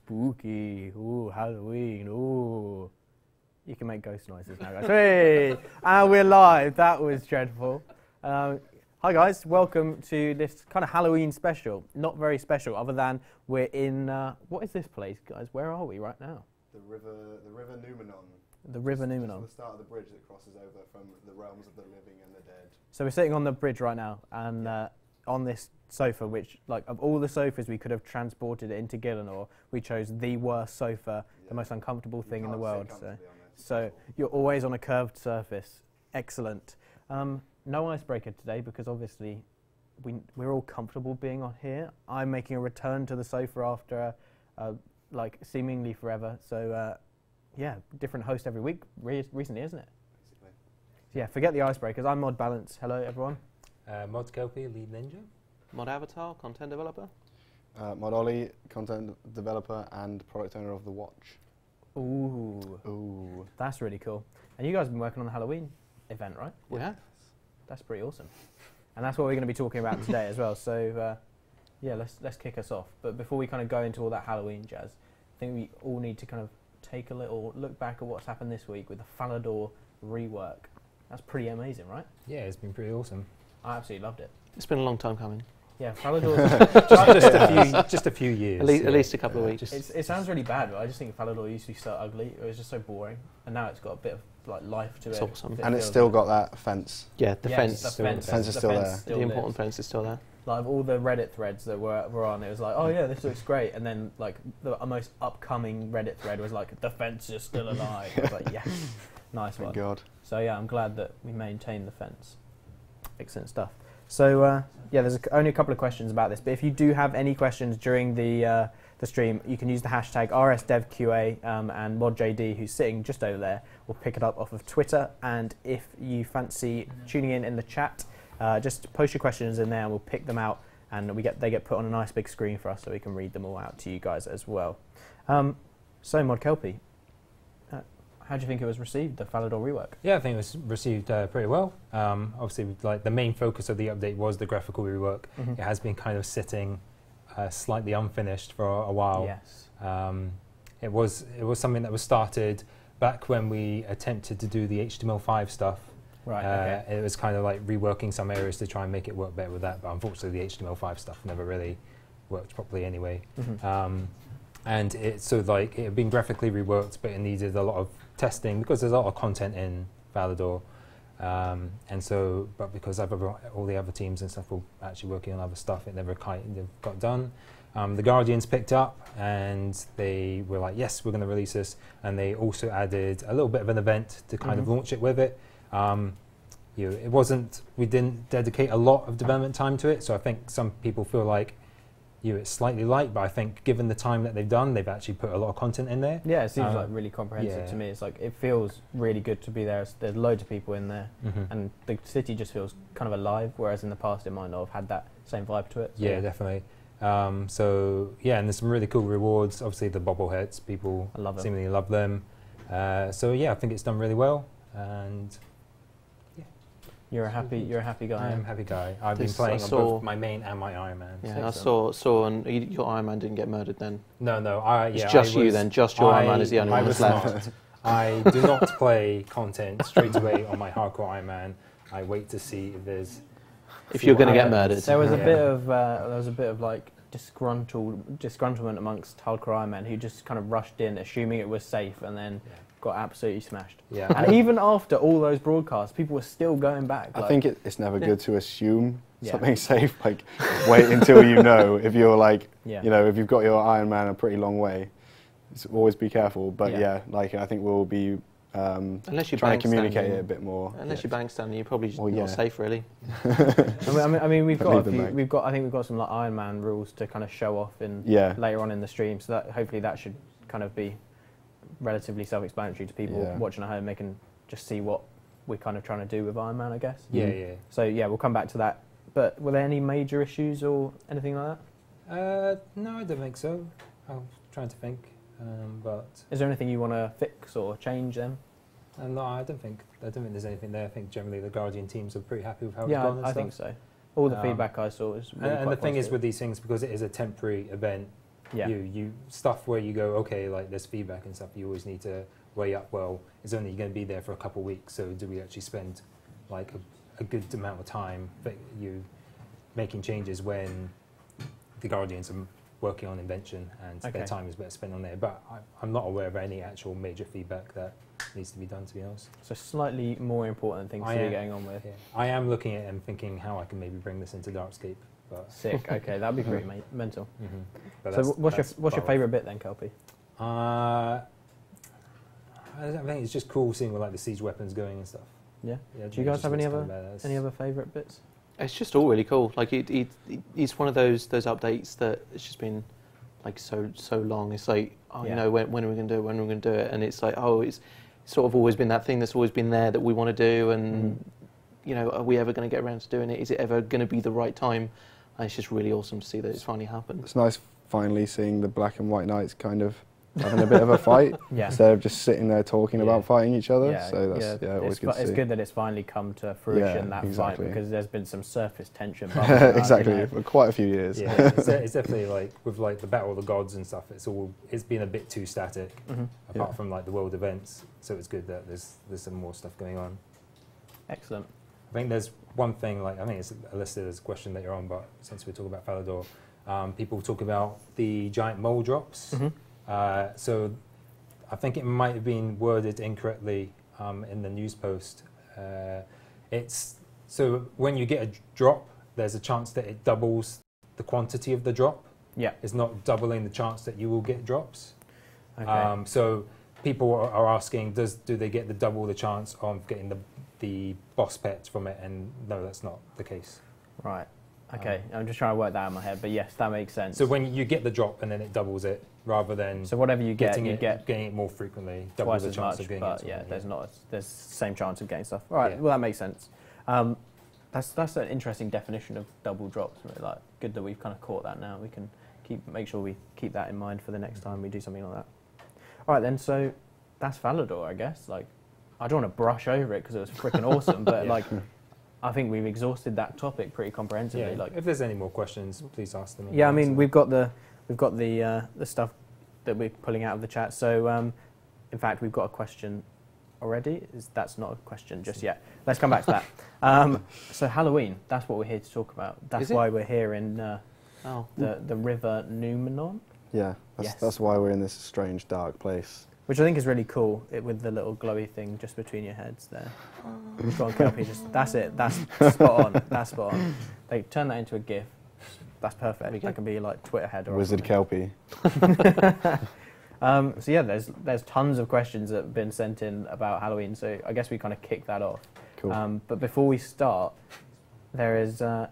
spooky. Ooh, Halloween. Ooh. You can make ghost noises now, guys. Hey! And we're live. That was dreadful. Hi, guys. Welcome to this kind of Halloween special. Not very special, other than we're in... what is this place, guys? Where are we right now? The River Numenon. The River Numenon. Just the start of the bridge that crosses over from the realms of the living and the dead. So we're sitting on the bridge right now, and on this sofa, which, like, of all the sofas we could have transported into Gillinor, we chose the worst sofa, the most uncomfortable thing in the world. So you're always on a curved surface. Excellent. No icebreaker today because obviously we're all comfortable being on here. I'm making a return to the sofa after like seemingly forever. So yeah, different host every week recently, isn't it? Basically. So yeah, forget the icebreakers. I'm Mod Balance. Hello, everyone. Mod Kelpie, lead ninja. Mod Avatar, content developer. Mod Ollie, content developer and product owner of The Watch. Ooh, that's really cool. And you guys have been working on the Halloween event, right? Yeah. That's pretty awesome. And that's what we're going to be talking about today as well. So yeah, let's kick us off. But before we kind of go into all that Halloween jazz, I think we all need to kind of take a little look back at what's happened this week with the Falador rework. That's pretty amazing, right? Yeah, it's been pretty awesome. I absolutely loved it. It's been a long time coming. Yeah, Falador. just a few years. At least a couple of weeks. It sounds really bad, but I just think Falador used to be so ugly. It was just so boring, and now it's got a bit of like life to it. It's awesome. And it's still got that fence. Yeah, the fence. The fence is still there. The important fence is still there. Like all the Reddit threads that were on, it was like, oh yeah, this looks great, and then like the most upcoming Reddit thread was like, the fence is still alive. I was like, yes, nice one. Thank God. So yeah, I'm glad that we maintained the fence. Excellent stuff. So yeah, there's only a couple of questions about this, but if you do have any questions during the stream, you can use the hashtag RSDevQA, and ModJD, who's sitting just over there, will pick it up off of Twitter. And if you fancy tuning in the chat, just post your questions in there, and we'll pick them out, and they get put on a nice big screen for us, so we can read them all out to you guys as well. So Mod Kelpie, how do you think it was received, the Falador rework? Yeah, I think it was received pretty well. Obviously, like the main focus of the update was the graphical rework. Mm-hmm. It has been kind of sitting slightly unfinished for a while. Yes. It was something that was started back when we attempted to do the HTML5 stuff. Right. Okay. It was kind of like reworking some areas to try and make it work better with that, but unfortunately, the HTML5 stuff never really worked properly anyway. Mm-hmm. And it had been graphically reworked, but it needed a lot of testing because there's a lot of content in Falador, but because all the other teams and stuff were actually working on other stuff, it never kind of got done. The Guardians picked up and they were like, yes, we're going to release this, and they also added a little bit of an event to kind of launch it with it. We didn't dedicate a lot of development time to it, so I think some people feel like it's slightly light, but I think given the time that they've done, they've actually put a lot of content in there. Yeah, it seems like really comprehensive to me. It's like, it feels really good to be there. There's loads of people in there, and the city just feels kind of alive, whereas in the past it might not have had that same vibe to it. So yeah, definitely. So yeah, and there's some really cool rewards. Obviously the bobbleheads, people seemingly love them. So yeah, I think it's done really well, and You're a happy guy. I am a happy guy. I've been playing on both my main and my Iron Man. Yeah, I saw, and your Iron Man didn't get murdered then. No, it's just you then. Just your Iron Man is the only one that's left. I do not play content straight away on my hardcore Iron Man. I wait to see if there's. If you're going to get murdered. There was a bit of like disgruntlement amongst hardcore Iron Man, who just kind of rushed in, assuming it was safe, and then got absolutely smashed. Yeah. And even after all those broadcasts, people were still going back. I think it's never good to assume something's safe. Like, wait until you know. If you're like, if you've got your Iron Man a pretty long way, always be careful. But I think we'll be unless you're trying to communicate it a bit more. Unless you're bank standing, you're probably just not safe, really. I mean, we've got some like Iron Man rules to kind of show off later on in the stream. So that hopefully that should kind of be relatively self-explanatory to people watching at home. They can just see what we're kind of trying to do with Iron Man, I guess. Yeah. So yeah, we'll come back to that. But were there any major issues or anything like that? No, I don't think so. I'm trying to think. But is there anything you want to fix or change then? No, I don't think there's anything there. I think generally the Guardian teams are pretty happy with how it's gone. I think so. All the feedback I saw was really and the thing is with these things, because it is a temporary event, You stuff where you go, okay, like there's feedback and stuff. You always need to weigh up. Well, it's only going to be there for a couple of weeks, so do we actually spend like a good amount of time you making changes when the Guardians are working on invention and their time is better spent on there? But I'm not aware of any actual major feedback that needs to be done, to be honest. So slightly more important things to be going on with. Yeah. I am looking at it and thinking how I can maybe bring this into Darkscape. But sick. Okay, that'd be pretty mental. But so what's your favourite bit then, Kelpie? I think it's just cool seeing where like the siege weapons going and stuff. Yeah. Do you guys have any other favourite bits? It's just all really cool. Like it's one of those updates that it's just been like so long. It's like, you know, when are we going to do it? When are we going to do it? And it's like, it's sort of always been that thing that's always been there that we want to do. And you know, are we ever going to get around to doing it? Is it ever going to be the right time? And it's just really awesome to see that it's finally happened. It's nice finally seeing the Black and White Knights kind of having a bit of a fight instead of just sitting there talking about fighting each other. So that's always good to see. It's good that it's finally come to fruition, that fight, because there's been some surface tension. Exactly, for quite a few years. Yeah, it's definitely like with like the Battle of the Gods and stuff. It's been a bit too static, apart from like the world events. So it's good that there's some more stuff going on. Excellent. I think there's one thing, like I think it's listed as a question later on, but since we talk about Falador, people talk about the giant mole drops. So I think it might have been worded incorrectly in the news post. So when you get a drop, there's a chance that it doubles the quantity of the drop. Yeah. It's not doubling the chance that you will get drops. Okay. So people are asking, do they get the double the chance of getting the boss pets from it? And no, that's not the case. Right. Okay. I'm just trying to work that out in my head, but yes, that makes sense. So when you get the drop and then it doubles it, rather than whatever you get, getting it more frequently, double twice the as chance much. of getting but it. There's the same chance of getting stuff. All right. Well, that makes sense. That's an interesting definition of double drops. Really, like, good that we've kind of caught that now. We can make sure we keep that in mind for the next time we do something like that. All right then. So that's Falador, I guess. Like, I don't want to brush over it because it was freaking awesome, but like, I think we've exhausted that topic pretty comprehensively. Yeah. Like, if there's any more questions, please ask them. Yeah, I mean, we've got the stuff that we're pulling out of the chat. So, in fact, we've got a question already. That's not a question just yet. Let's come back to that. So Halloween, that's what we're here to talk about. That's why we're here in the River Numenor. Yeah, that's why we're in this strange, dark place. Which I think is really cool, with the little glowy thing just between your heads there. Go on, Kelpie, that's it. That's spot on. That's spot on. They turn that into a GIF. That's perfect. That can be like Twitter header. Wizard Kelpie. So yeah, there's tons of questions that have been sent in about Halloween. So I guess we kind of kick that off. Cool. But before we start, there is. I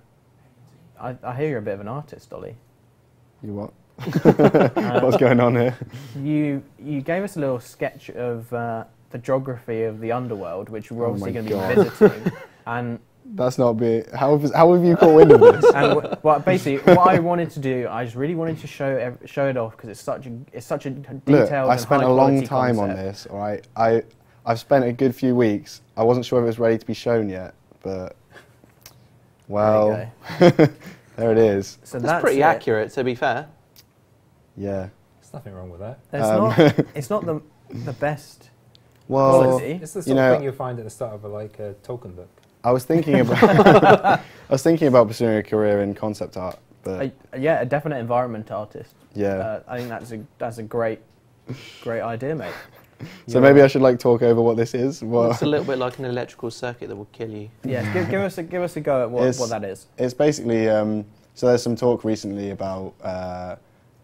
hear you're a bit of an artist, Ollie. You what? What's going on here? You gave us a little sketch of the geography of the underworld, which we're obviously going to be visiting, and that's not big. How have you caught wind of this? And well, basically, what I wanted to do, I just really wanted to show it off because it's such a detailed. Look, I spent a long time on this. All right, I've spent a good few weeks. I wasn't sure if it was ready to be shown yet, but well, there it is. So that's pretty accurate, to be fair. Yeah. There's nothing wrong with that. It's not the best. Well, quality. It's the sort of thing you find at the start of a Tolkien book. I was thinking about pursuing a career in concept art, but a definite environment artist. Yeah, I think that's a great idea, mate. So maybe I should talk over what this is. Well, it's a little bit like an electrical circuit that will kill you. Yeah, give us a go at what that is. It's basically so there's some talk recently about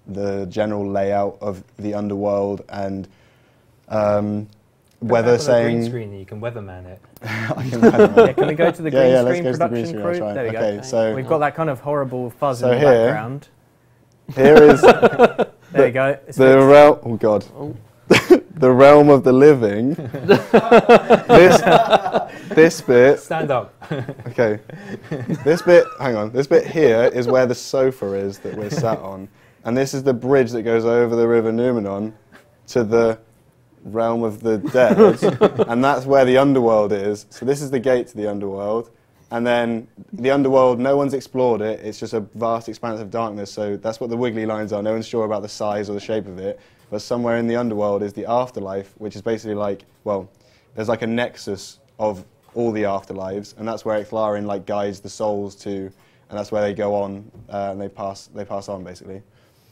the general layout of the underworld and whether saying green screen, you can weatherman it. Can we go to the green screen production crew? There we go. Okay, so we've got that kind of horrible fuzz in the background. Here is there you go. The realm. Oh God. Oh. The realm of the living. This bit. Stand up. Okay. This bit. Hang on. This bit here is where the sofa is that we're sat on, and this is the bridge that goes over the River Numenor to the realm of the dead, and that's where the underworld is. So this is the gate to the underworld, And then the underworld, no one's explored it. It's just a vast expanse of darkness. So that's what the wiggly lines are. No one's sure about the size or the shape of it. But somewhere in the underworld is the afterlife, which is basically like, well, there's like a nexus of all the afterlives, and that's where Ixlarin like guides the souls to, and that's where they go on and they pass on basically.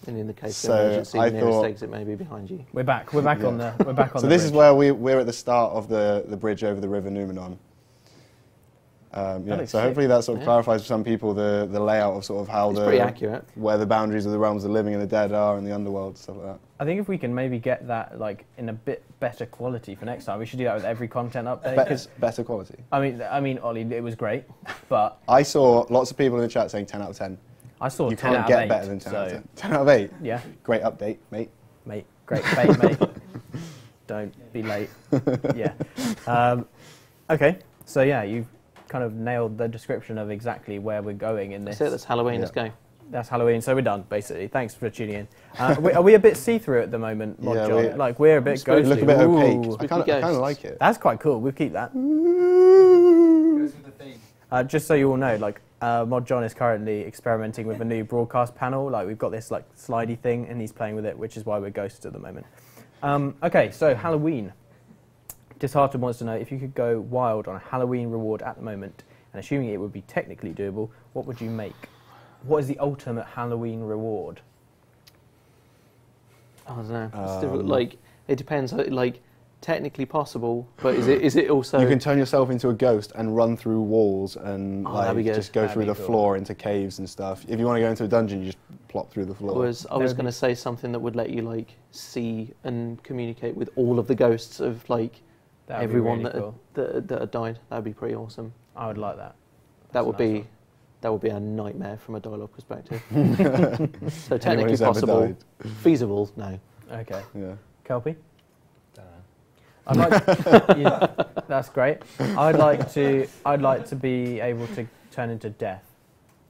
And in the case so of emergency, the nearest exit may be behind you. We're back on the. So this is where we're at the start of the bridge over the River Numenor. So hopefully that sort of clarifies for some people the layout of sort of how pretty accurate. Where the boundaries of the realms of the living and the dead are in the underworld, stuff like that. I think if we can maybe get that like in a bit better quality for next time, we should do that with every content update. Better quality. I mean, Ollie, it was great, but I saw lots of people in the chat saying 10 out of 10. I saw you 10 out of 8. You can't get better than 10 out of 10. 10 out of 8. Yeah. Great update, mate. Mate, great bait, mate. Don't be late. Yeah. Okay. So yeah, you've kind of nailed the description of exactly where we're going in this. That's it. That's Halloween. Let's go. That's Halloween, so we're done, basically. Thanks for tuning in. Are we a bit see-through at the moment, Mod John? We're a bit ghostly. Look a bit opaque. I kind of like it. That's quite cool. We'll keep that. Goes with the theme. Just so you all know, Mod John is currently experimenting with a new broadcast panel. We've got this slidey thing, and he's playing with it, which is why we're ghosts at the moment. Okay, so Halloween. Disheartened wants to know, if you could go wild on a Halloween reward at the moment, and assuming it would be technically doable, what would you make? What is the ultimate Halloween reward? I don't know. It's difficult. It depends. Technically possible, but is it also? You can turn yourself into a ghost and run through walls and just go through the floor into caves and stuff. If you want to go into a dungeon, you just plop through the floor. I was going to say something that would let you see and communicate with all of the ghosts of everyone that had died. That would be pretty awesome. I would like that. That would be a nightmare from a dialogue perspective. So technically possible, feasible, no. Okay. Yeah. Kelpie? I'd like. That's great. I'd like to be able to turn into death.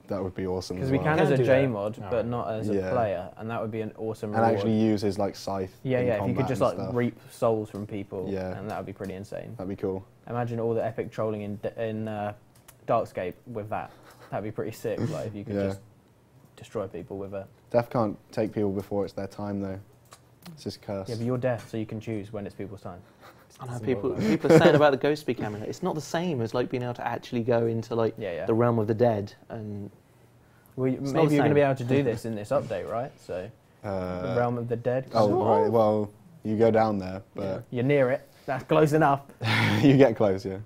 That would be awesome. Because we can as a JMod, but not as a player, and that would be an awesome reward. And actually use his scythe. Yeah, if you could just reap souls from people, and that would be pretty insane. That'd be cool. Imagine all the epic trolling in Darkscape with that. That'd be pretty sick. If you could just destroy people with a. Death can't take people before it's their time, though. It's just a curse. Yeah, but you're death, so you can choose when it's people's time. I know people are saying about the ghost speak amulet. It's not the same as being able to actually go into the realm of the dead and. Well, maybe you're going to be able to do this in this update, right? So, the realm of the dead. Oh, right. Well, you go down there, but you're near it. That's close enough. You get close, yeah.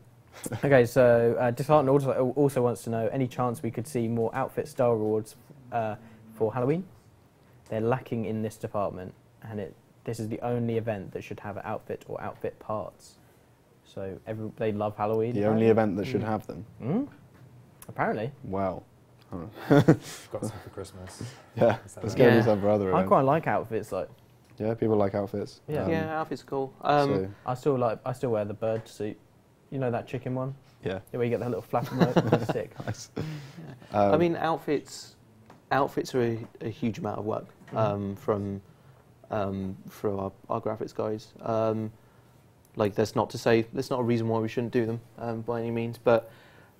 Okay, so Disheartened also wants to know, any chance we could see more outfit style rewards for Halloween? They're lacking in this department, and this is the only event that should have an outfit or outfit parts. So they love Halloween. The only event that should have them. Apparently. Wow. Got some for Christmas. Yeah, let's go do some for other events. I quite like outfits. Yeah, people like outfits. Yeah, outfits are cool. I still wear the bird suit. You know that chicken one? Yeah. Where you get that little flap remote. Sick. Nice. Yeah. I mean, outfits are a huge amount of work for our graphics guys. That's not a reason why we shouldn't do them by any means, but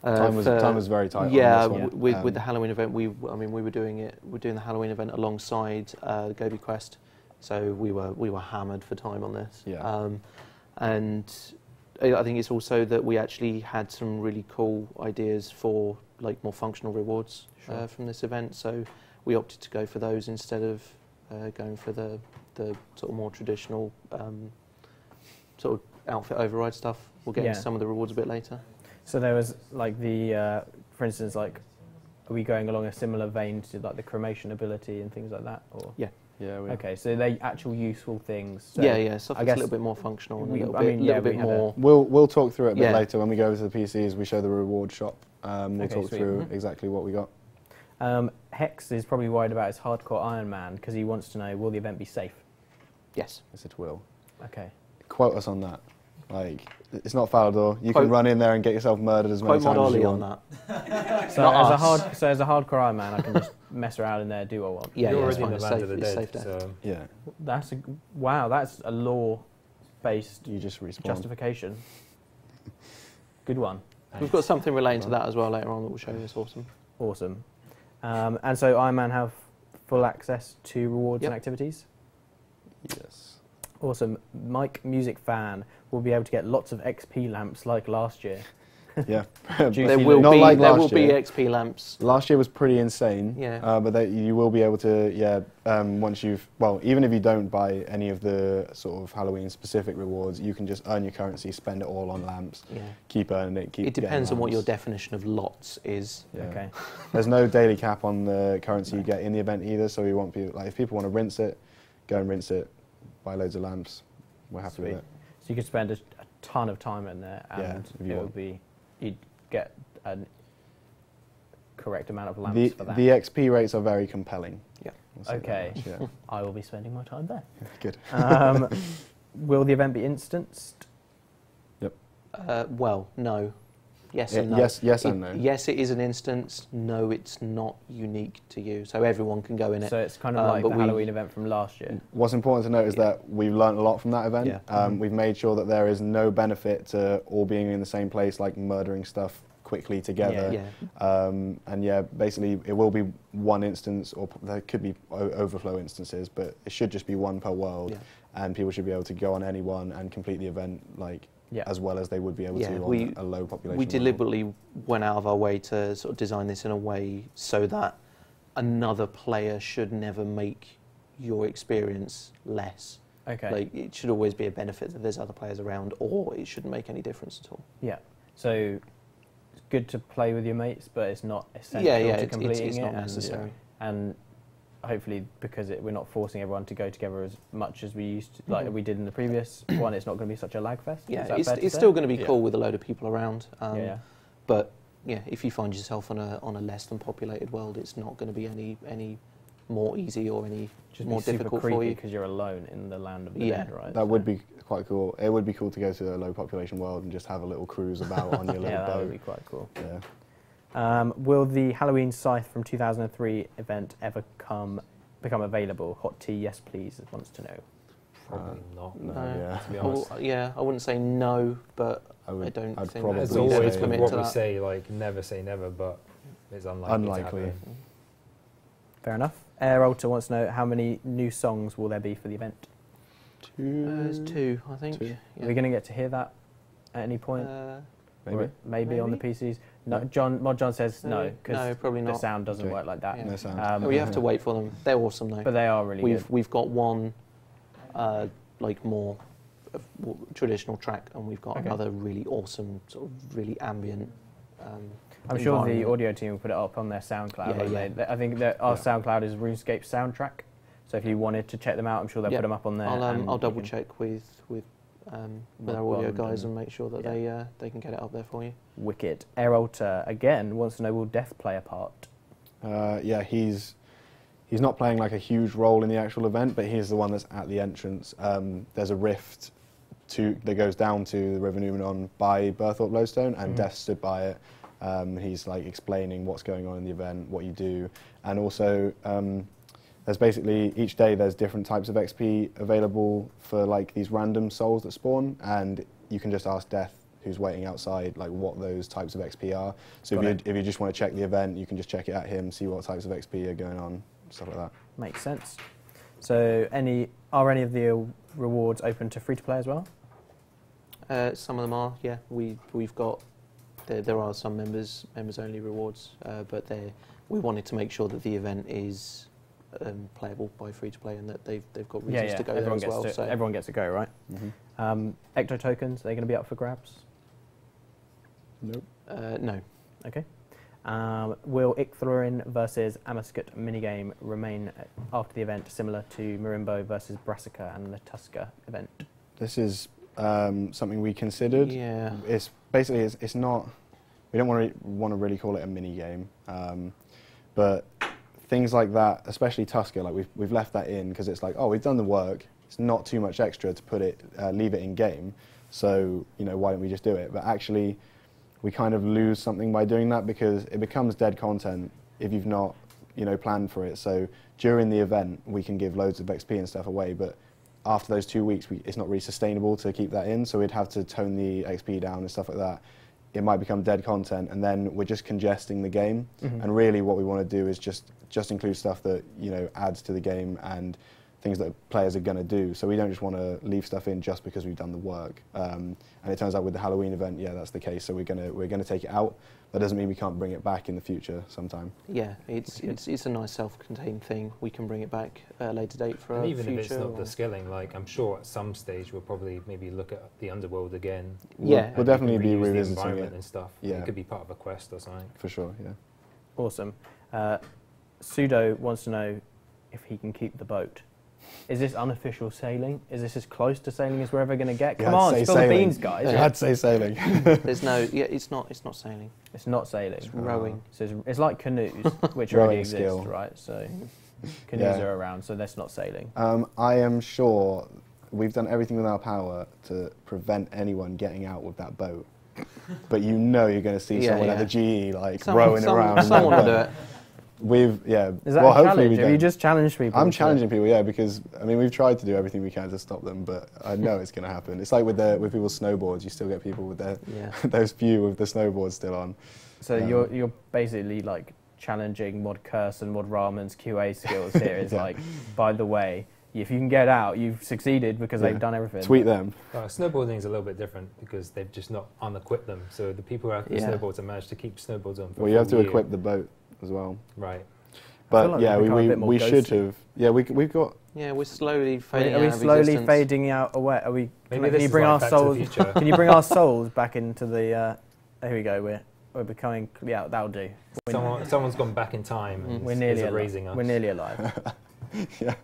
time was very tight. Yeah, on this one. with the Halloween event, we were doing the Halloween event alongside Gobi Quest, so we were hammered for time on this. Yeah. And I think it's also that we actually had some really cool ideas for more functional rewards from this event, so we opted to go for those instead of going for the sort of more traditional sort of outfit override stuff. We'll get into some of the rewards a bit later. So there was for instance, are we going along a similar vein to the cremation ability and things like that, or? Yeah. Yeah. Okay, so they're actual useful things. So stuff that's a little bit more functional and a little bit more. We'll talk through it a bit later when we go over to the PCs. We show the reward shop. We'll talk through exactly what we got. Hex is probably worried about his hardcore Iron Man because he wants to know, will the event be safe? Yes. Yes, it will. Okay. Quote us on that. It's not Falador. You can run in there and get yourself murdered as many times as you want. On that. So as a hardcore Iron Man, I can just mess around in there, do what I want. Yeah, you're already in the land of the dead. So. Yeah. That's a law-based you just respawn. justification. Good one. We've got something relating to that as well later on that we'll show you. It's awesome. Awesome. And so Iron Man have full access to rewards and activities? Yes. Awesome. Mike, music fan, will be able to get lots of XP lamps like last year. Yeah. There will be XP lamps. Last year was pretty insane. Yeah. But you will be able to, once you've, even if you don't buy any of the sort of Halloween specific rewards, you can just earn your currency, spend it all on lamps, keep earning it, It depends on what your definition of lots is. Yeah. Okay. There's no daily cap on the currency you get in the event either, so we want people, if people want to rinse it, go and rinse it, buy loads of lamps, we're happy with it. So you could spend a ton of time in there and it would be... You'd get a correct amount of lamps for that. The XP rates are very compelling. Yeah. Okay. I will be spending my time there. Good. Will the event be instanced? Yep. Well, no. Yes and no. Yes and no. Yes, it is an instance. No, it's not unique to you. So everyone can go in it. So it's kind of like the Halloween event from last year. What's important to note is that we've learned a lot from that event. Yeah. We've made sure that there is no benefit to all being in the same place, like murdering stuff quickly together. And basically it will be one instance, or there could be overflow instances, but it should just be one per world, and people should be able to go on any one and complete the event as well as they would be able to on a low population. We deliberately went out of our way to sort of design this in a way so that another player should never make your experience less. Okay. Like, it should always be a benefit that there's other players around, or it shouldn't make any difference at all. Yeah. So it's good to play with your mates, but it's not essential to completing it's it. not necessary. And hopefully, because we're not forcing everyone to go together as much as we used to, like we did in the previous one, it's not going to be such a lag fest. Yeah, it's still going to be cool with a load of people around. But yeah, if you find yourself on a less than populated world, it's not going to be any more easy or any more difficult for you because you're alone in the land of the dead, right? That would be quite cool. It would be cool to go to a low population world and just have a little cruise about on your little boat. That would be quite cool. Yeah. Will the Halloween Scythe from 2003 event ever become available? Hot tea, yes please, wants to know. Probably not. No, to be honest. I wouldn't say no, but I don't think it's always what we say, like never say never, but it's unlikely. To happen. Fair enough. Air Alter wants to know how many new songs will there be for the event? There's two, I think. Yeah. Are we going to get to hear that at any point? Maybe on the PCs. No, Mod John says no because probably not. The sound doesn't work like that. Yeah. No sound. We have to wait for them. They're awesome though. But they are really good. We've got one more traditional track, and we've got another really awesome sort of really ambient. I'm sure the audio team will put it up on their SoundCloud. I think that our SoundCloud is Runescape soundtrack. So if you wanted to check them out, I'm sure they'll put them up on there. I'll double check with our audio guys and make sure that they can get it up there for you. Wicked. Air Alter again wants to know, will Death play a part? He's not playing like a huge role in the actual event, but he's the one that's at the entrance. There's a rift that goes down to the River Numenon by Berthorpe Lodestone, and Death stood by it. He's like explaining what's going on in the event, what you do, and also there's basically each day there's different types of XP available for like these random souls that spawn, and you can just ask Death, who's waiting outside, like what those types of XP are. So if you just want to check the event, you can just check it at him, see what types of XP are going on, stuff like that. Makes sense. So are any of the rewards open to free to play as well? Some of them are, yeah. We've got there are some members only rewards, but we wanted to make sure that the event is playable by free to play, and that they've got reasons to go there as well. So everyone gets to go, right? Ecto tokens, are they going to be up for grabs? Nope. No. Okay. Will Icthlorin versus Amaskut minigame remain after the event, similar to Marimbo versus Brassica and the Tusker event? This is something we considered. Yeah. It's basically it's not. We don't want to really call it a mini game, but things like that, especially Tusker, like we've left that in because it's like, oh, we've done the work. It's not too much extra to put it, leave it in game. So why don't we just do it? But actually, we kind of lose something by doing that because it becomes dead content if you've not planned for it. So during the event, we can give loads of XP and stuff away, but after those 2 weeks, it's not really sustainable to keep that in. So we'd have to tone the XP down and stuff like that. it might become dead content, and then we're just congesting the game. And really, what we want to do is just include stuff that adds to the game and things that players are going to do. So we don't just want to leave stuff in just because we've done the work. And it turns out with the Halloween event, yeah, that's the case. So we're gonna take it out. That doesn't mean we can't bring it back in the future sometime. Yeah, it's a nice self-contained thing. We can bring it back at a later date for and a even future. if it's not the skilling, like I'm sure at some stage we'll probably maybe look at the underworld again. Yeah, we'll definitely be the revisiting environment it and stuff. Yeah, it could be part of a quest or something. For sure. Yeah. Awesome. Pseudo wants to know if he can keep the boat. Is this unofficial sailing? Is this as close to sailing as we're ever going to get? Come on, spill the beans, guys. You had to say sailing. There's no, it's not sailing. It's not sailing. It's rowing. So it's like canoes, which already exist, skill. right? So canoes are around, so that's not sailing. I am sure we've done everything in our power to prevent anyone getting out with that boat. But you're going to see someone at the GE rowing around. Someone will do it. Is that a challenge? Have you just challenged people? I'm challenging people, yeah, because I mean we've tried to do everything we can to stop them, but I know it's going to happen. It's like with people's snowboards, you still get people with their those few with the snowboards still on. So you're basically like challenging Mod Curse and Mod Rahman's QA skills here. Is like, by the way, if you can get out, you've succeeded because they've done everything. Tweet them. Snowboarding is a little bit different because they've just not unequipped them. So the people who have the snowboards have managed to keep snowboards on. Well, you have to equip the boat as well. Right. But like yeah, we should have. Yeah, we've got. Yeah, we're slowly fading out. Are we slowly existence. fading out away? Are we? Maybe can you bring our souls? Can Can you bring our souls back into the? There we go. We're becoming. Yeah, that'll do. Someone's gone back in time. And we're nearly erasing us. We're nearly alive. Yeah.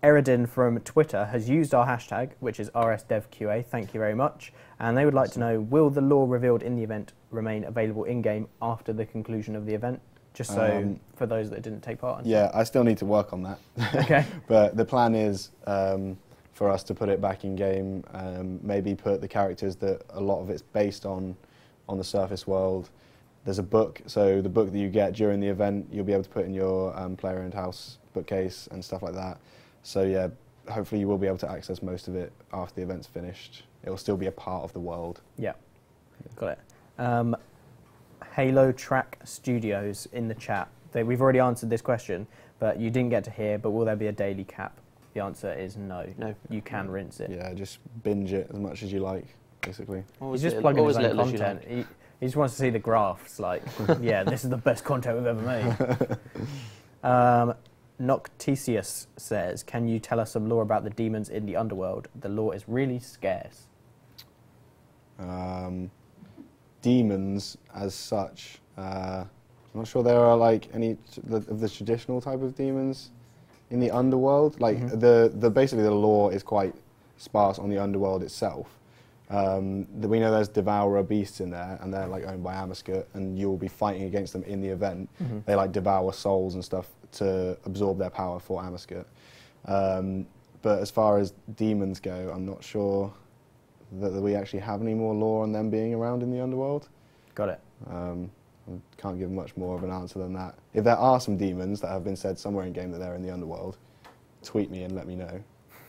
Eridin from Twitter has used our hashtag, which is RSDevQA. Thank you very much. And they would like to know: will the lore revealed in the event remain available in game after the conclusion of the event? Just so for those that didn't take part. Yeah, I still need to work on that. Okay. But the plan is for us to put it back in game. Maybe put the characters that a lot of it's based on the surface world. There's a book, so the book that you get during the event, you'll be able to put in your player-owned house bookcase and stuff like that. So yeah, hopefully you will be able to access most of it after the event's finished. It will still be a part of the world. Yeah, got it. Halo Track Studios in the chat. We've already answered this question, but you didn't get to hear, but will there be a daily cap? The answer is no. No. You can rinse it. Yeah, just binge it as much as you like, basically. He's just plugging his own content. He just wants to see the graphs, like, yeah, this is the best content we've ever made. Noctisius says, can you tell us some lore about the demons in the underworld? The lore is really scarce. Demons, as such, I'm not sure there are like any of the traditional type of demons in the underworld. Like basically the lore is quite sparse on the underworld itself. We know there's devourer beasts in there, and they're like owned by Amascut, and you'll be fighting against them in the event. They like devour souls and stuff to absorb their power for Amascut. But as far as demons go, I'm not sure that we actually have any more lore on them being around in the underworld. Got it. I can't give much more of an answer than that. If there are some demons that have been said somewhere in game that they're in the underworld, tweet me and let me know.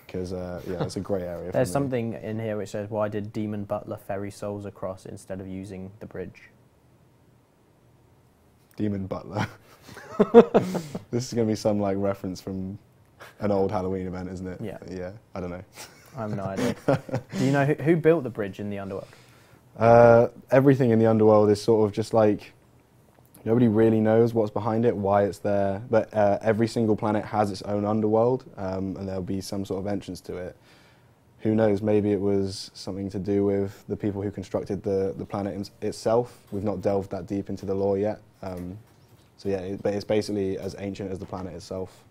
Because, yeah, it's a grey area. There's something in here which says, why did Demon Butler ferry souls across instead of using the bridge? Demon Butler. This is going to be some, like, reference from an old Halloween event, isn't it? Yeah. Yeah, I don't know. I have no idea. Do you know who built the bridge in the underworld? Everything in the underworld is sort of just like, nobody really knows what's behind it, why it's there, but every single planet has its own underworld, and there'll be some sort of entrance to it. Who knows, maybe it was something to do with the people who constructed the planet itself. We've not delved that deep into the lore yet. So yeah, but it's basically as ancient as the planet itself.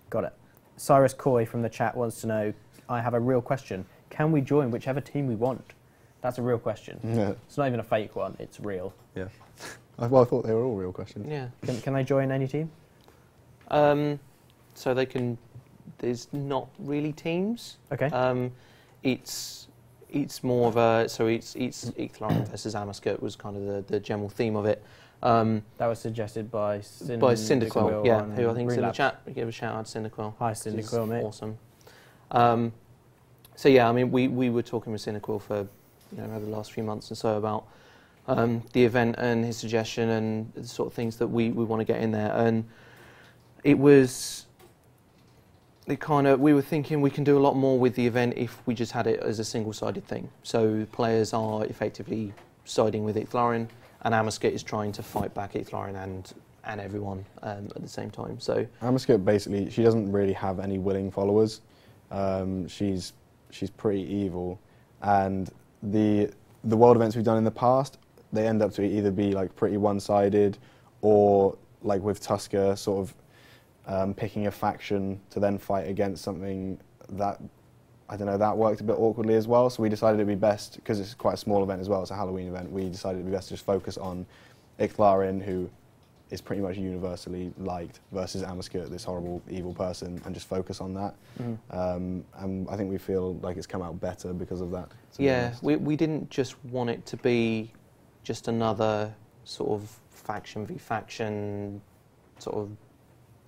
Got it. Cyrus Coy from the chat wants to know, I have a real question. Can we join whichever team we want? That's a real question. Yeah. It's not even a fake one, it's real. Yeah. Well, I thought they were all real questions. Yeah. Can they join any team? So they can. There's not really teams. Okay. It's more of a. So it's Icthlon versus Amascut was kind of the general theme of it. That was suggested by Cyndaquil, yeah, who I think is in the chat. We give a shout out to Cyndaquil. Hi Cyndaquil, mate. Awesome. So yeah, I mean, we were talking with Cyndaquil for over the last few months and so about the event and his suggestion and the sort of things that we want to get in there. And we were thinking we can do a lot more with the event if we just had it as a single-sided thing. So players are effectively siding with Ictharion, and Amaskit is trying to fight back Ictharion and everyone at the same time. So Amaskit basically, she doesn't really have any willing followers. She's pretty evil, and the world events we've done in the past, they end up to either be like pretty one-sided, or like with Tusker, sort of picking a faction to then fight against something that, I don't know, that worked a bit awkwardly as well. So we decided it'd be best, because it's quite a small event as well, it's a Halloween event, we decided it'd be best to just focus on Ictharion, who is pretty much universally liked, versus Amaskit, this horrible evil person, and just focus on that. And I think we feel like it's come out better because of that. Yeah, we didn't just want it to be just another sort of faction v faction, sort of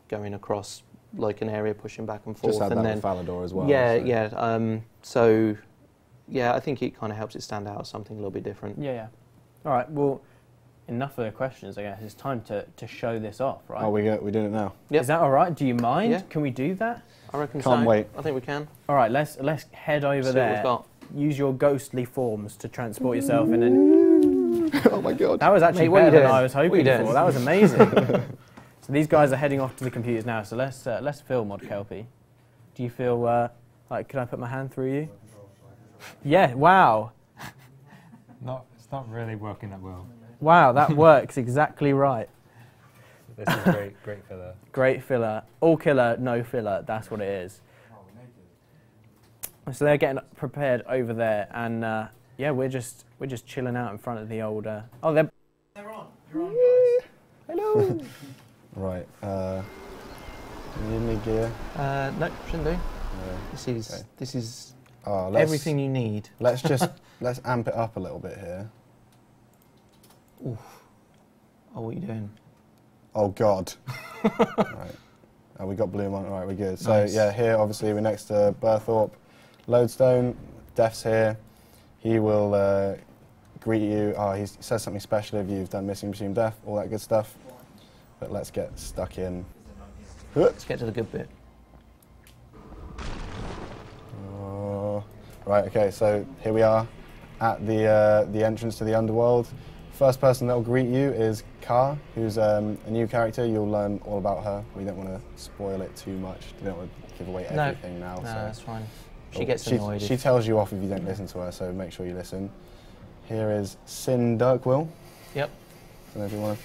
going across like an area, pushing back and forth. Just had and that with Falador as well. Yeah, so. yeah. So, yeah, I think it kind of helps it stand out as something a little bit different. Yeah, yeah. All right, well, enough of the questions, I guess. It's time to show this off, right? Oh, we're doing it now. Yep. Is that all right? Do you mind? Yeah. Can we do that? I reckon Can't so. wait. I think we can. All right, let's head over See what there. we've got. Use your ghostly forms to transport yourself in and... Oh my god. That was actually Mate, what are you better than doing? I was What are you hoping doing? for. That was amazing. So these guys are heading off to the computers now, so let's film Mod Kelpie. Do you feel like, can I put my hand through you? Yeah, wow. It's not really working that well. Wow, that works exactly right. This is great filler. Great filler. All killer, no filler. That's what it is. So they're getting prepared over there, and yeah, we're just chilling out in front of the old. Oh, they're on. You're on, guys. hello. Right. Do you need any gear? No, shouldn't do. No. This is Oh, everything you need. Let's amp it up a little bit here. Oof. Oh, what are you doing? Oh god. Right. Oh, we got Bloom on. All right, we're good. So Nice. yeah, here obviously we're next to Berthorpe. Lodestone, Def's here. He will greet you. Oh, he says something special if you've done Missing Presumed Death, all that good stuff. But let's get stuck in. Let's get to the good bit. Right, okay, so here we are at the entrance to the underworld. First person that will greet you is Ka, who's a new character. You'll learn all about her. We don't want to spoil it too much. We don't want to give away everything now. No, so. that's fine. She gets annoyed. She tells you off if you don't listen to her, so make sure you listen. Here is Cyndaquil. Yep. I don't know if you want to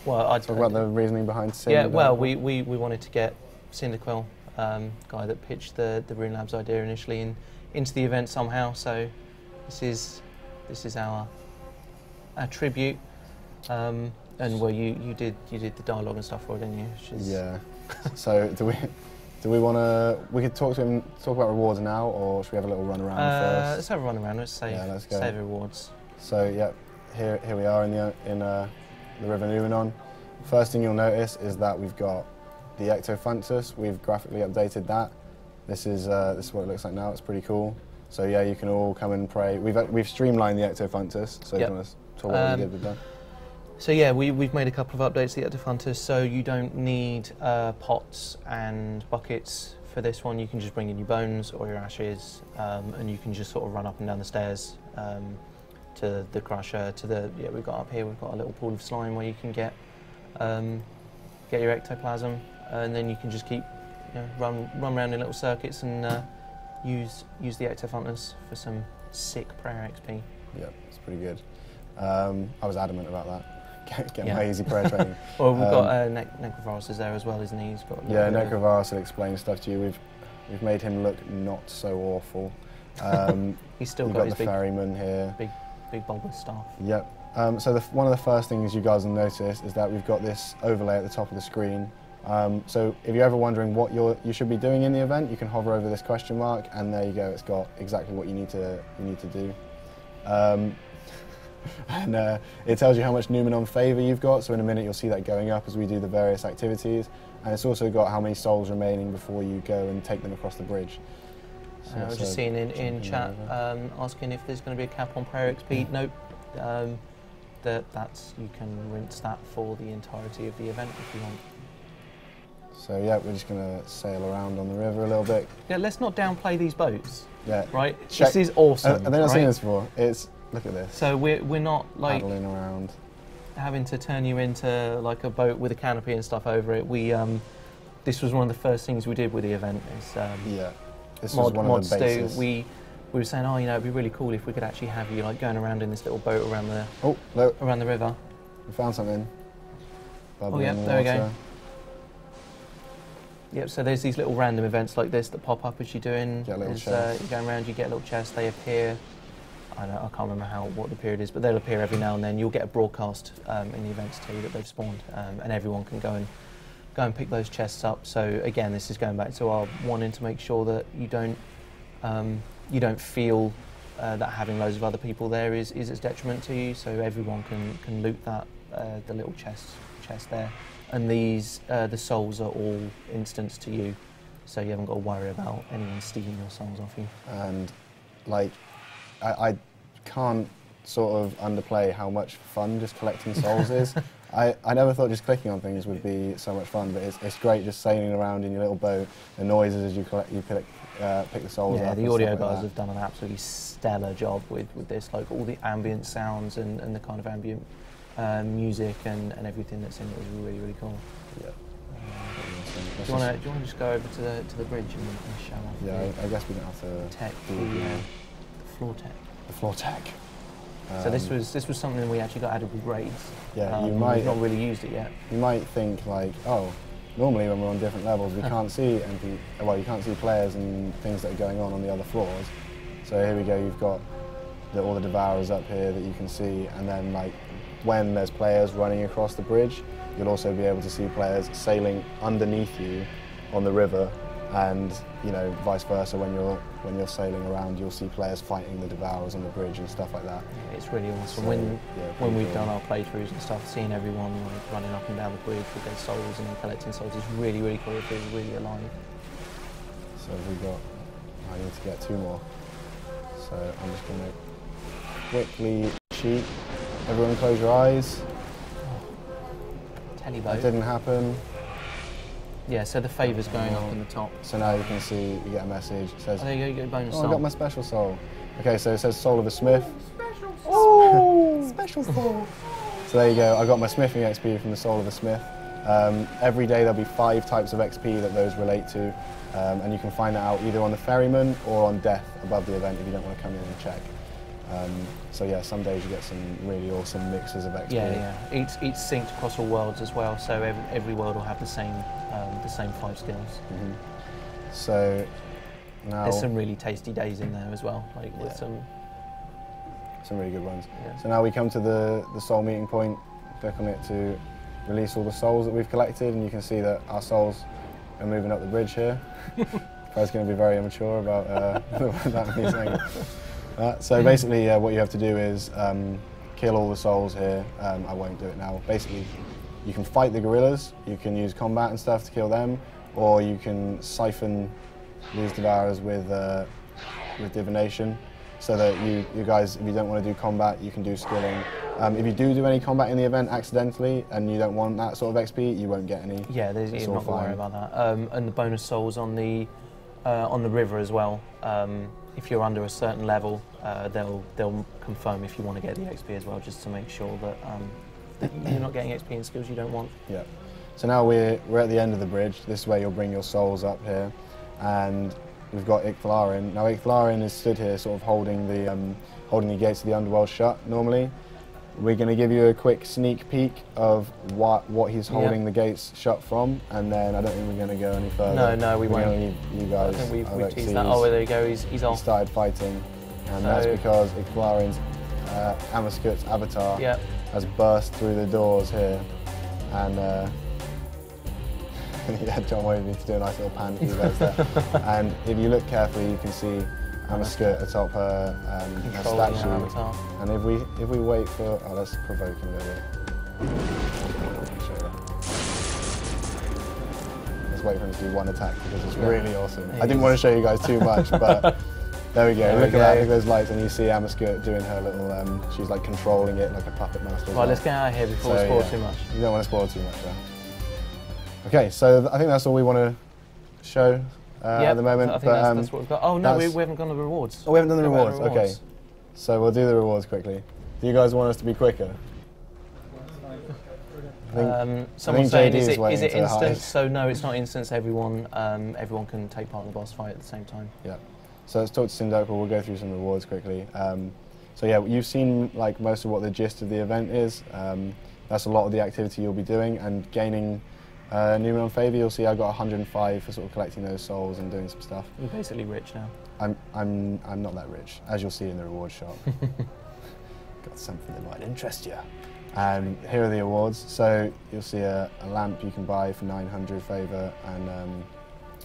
Well, I'd talk about the reasoning behind Cyndaquil. Yeah, well, we wanted to get Cyndaquil, guy that pitched the Rune Labs idea initially, into the event somehow. So this is our tribute. And well, you did the dialogue and stuff for it, didn't you? Yeah. So do we want to? We could talk about rewards now, or should we have a little run around first? Let's have a run around. Let's save save rewards. So yeah, here we are in the River Numenon. First thing you'll notice is that we've got the Ectofunctus. We've graphically updated that. This is what it looks like now. It's pretty cool. So yeah, you can all come and pray. We've streamlined the Ectofunctus. So Yep. you want to talk about what we did with that? So yeah, we've made a couple of updates to the Ectofunctus, so you don't need pots and buckets for this one. You can just bring in your bones or your ashes, and you can just sort of run up and down the stairs to the crusher. We've got up here. We've got a little pool of slime where you can get your ectoplasm, and then you can just keep run around in little circuits and use the Ectofunctus for some sick prayer XP. Yep, it's pretty good. I was adamant about that. Get my easy prayer training. Well, we've got Necrovarus is there as well, isn't he? He's got Necrovarus will explain stuff to you. We've made him look not so awful. He's still We've got his the ferryman here. big bulbous staff. Yep. So one of the first things you guys will notice is that we've got this overlay at the top of the screen. So if you're ever wondering what you should be doing in the event, you can hover over this question mark, and there you go. It's got exactly what you need to do. And it tells you how much Numenon favour you've got, so in a minute you'll see that going up as we do the various activities, and it's also got how many souls remaining before you go and take them across the bridge. I was just seeing in chat asking if there's going to be a cap on prayer XP. Nope. That's you can rinse that for the entirety of the event if you want. So yeah, we're just going to sail around on the river a little bit. Yeah, let's not downplay these boats. Yeah. Right? This is awesome. Have they not seen this before? Look at this. So we're not like paddling around, having to turn you into like a boat with a canopy and stuff over it. This was one of the first things we did with the event. Yeah. This was one of the bases. We were saying, oh, it'd be really cool if we could actually have you like going around in this little boat around the around the river. We found something. Oh yeah, there we go. Yep. So there's these little random events like this that pop up as you're doing. Get a little chest. You're going around, you get a little chest. They appear. I can't remember what the period is, but they'll appear every now and then. You'll get a broadcast in the events too that they've spawned, and everyone can go and pick those chests up. So again, this is going back to our wanting to make sure that you don't feel that having loads of other people there is its detriment to you. So everyone can loot that the little chest there, and these the souls are all instanced to you, so you haven't got to worry about anyone stealing your souls off you. And like I can't sort of underplay how much fun just collecting souls is. I never thought just clicking on things would be so much fun, but it's great just sailing around in your little boat, the noises as you pick the souls up. Yeah, the audio guys have done an absolutely stellar job with this, like all the ambient sounds and the kind of ambient music and everything that's in it is really, really cool. Yeah. Do you want to just go over to the bridge and show off? Yeah, I guess we don't have to tech, the floor tech. The floor tech. So this was something we actually got added with raids. Yeah, we've not really used it yet. You might think like, oh, normally when we're on different levels, we can't see you can't see players and things that are going on the other floors. So here we go. You've got all the devourers up here that you can see, and then like when there's players running across the bridge, you'll also be able to see players sailing underneath you on the river, and vice versa. When you're sailing around, you'll see players fighting the devourers on the bridge and stuff like that. Yeah, it's really awesome. So, when we've done our playthroughs and stuff, seeing everyone like running up and down the bridge with their souls and collecting souls is really, really cool. It feels really alive. So I need to get 2 more. So I'm just going to quickly cheat. Everyone close your eyes. Telly That didn't happen. Yeah, so the favour's going up in the top. So now you can see, you get a message. It says, oh, there you go, you get a bonus soul. I got my special soul. Okay, so it says Soul of a Smith. Special soul! Oh! Special soul! So there you go, I got my smithing XP from the Soul of a Smith. Every day there'll be 5 types of XP that those relate to, and you can find that out either on the ferryman or on death above the event if you don't want to come in and check. So yeah, some days you get some really awesome mixes of XP. Yeah. It's synced across all worlds as well, so every world will have the same 5 skills. Mm-hmm. So now there's some really tasty days in there as well, like with some really good ones. Yeah. So now we come to the soul meeting point. Click on it to release all the souls that we've collected, and you can see that our souls are moving up the bridge here. Fred's going to be very immature about that me saying. So basically, what you have to do is kill all the souls here. I won't do it now. Basically, you can fight the gorillas. You can use combat and stuff to kill them, or you can siphon these devourers with divination. So that you guys, if you don't want to do combat, you can do skilling. If you do any combat in the event accidentally and you don't want that sort of XP, you won't get any. Yeah, you're not going to worry about that. And the bonus souls on the river as well. If you're under a certain level, they'll confirm if you want to get the XP as well, just to make sure that you're not getting XP in skills you don't want. Yeah. So now we're at the end of the bridge. This is where you'll bring your souls up here, and we've got Icthalarin. Now Icthalarin is stood here, sort of holding the gates of the underworld shut. Normally, we're going to give you a quick sneak peek of what he's holding the gates shut from, and then I don't think we're going to go any further. No, we won't. Leave you guys. I think we've teased that. Oh, there you go. He's off. He started fighting, and that's because Icthalarin's Amaskut's avatar has burst through the doors here, and yeah, John wanted me to do a nice little pan for you guys there. And if you look carefully, you can see Amaskut atop her statue. Avatar. And if we wait for, let's provoke him a little bit. Just wait for him to do one attack because it's really awesome. I didn't want to show you guys too much, but there we go. Look at that, look at those lights, and you see Amaskirt doing her little, she's like controlling it like a puppet master. Right, let's get out of here before we spoil too much. You don't want to spoil too much, though. Okay, so I think that's all we want to show at the moment. I think that's what we've got. Oh no, we haven't gone to the rewards. Oh, we haven't done the rewards. Okay, so we'll do the rewards quickly. Do you guys want us to be quicker? Someone's saying, is it instant? So no, it's not instant. Everyone can take part in the boss fight at the same time. Yeah. So let's talk to Cyndaquil. We'll go through some rewards quickly. So yeah, you've seen like most of what the gist of the event is. That's a lot of the activity you'll be doing and gaining Numenon favour. You'll see I got 105 for sort of collecting those souls and doing some stuff. You're basically rich now. I'm not that rich, as you'll see in the reward shop. Got something that might interest you. Here are the awards. So you'll see a lamp you can buy for 900 favour, and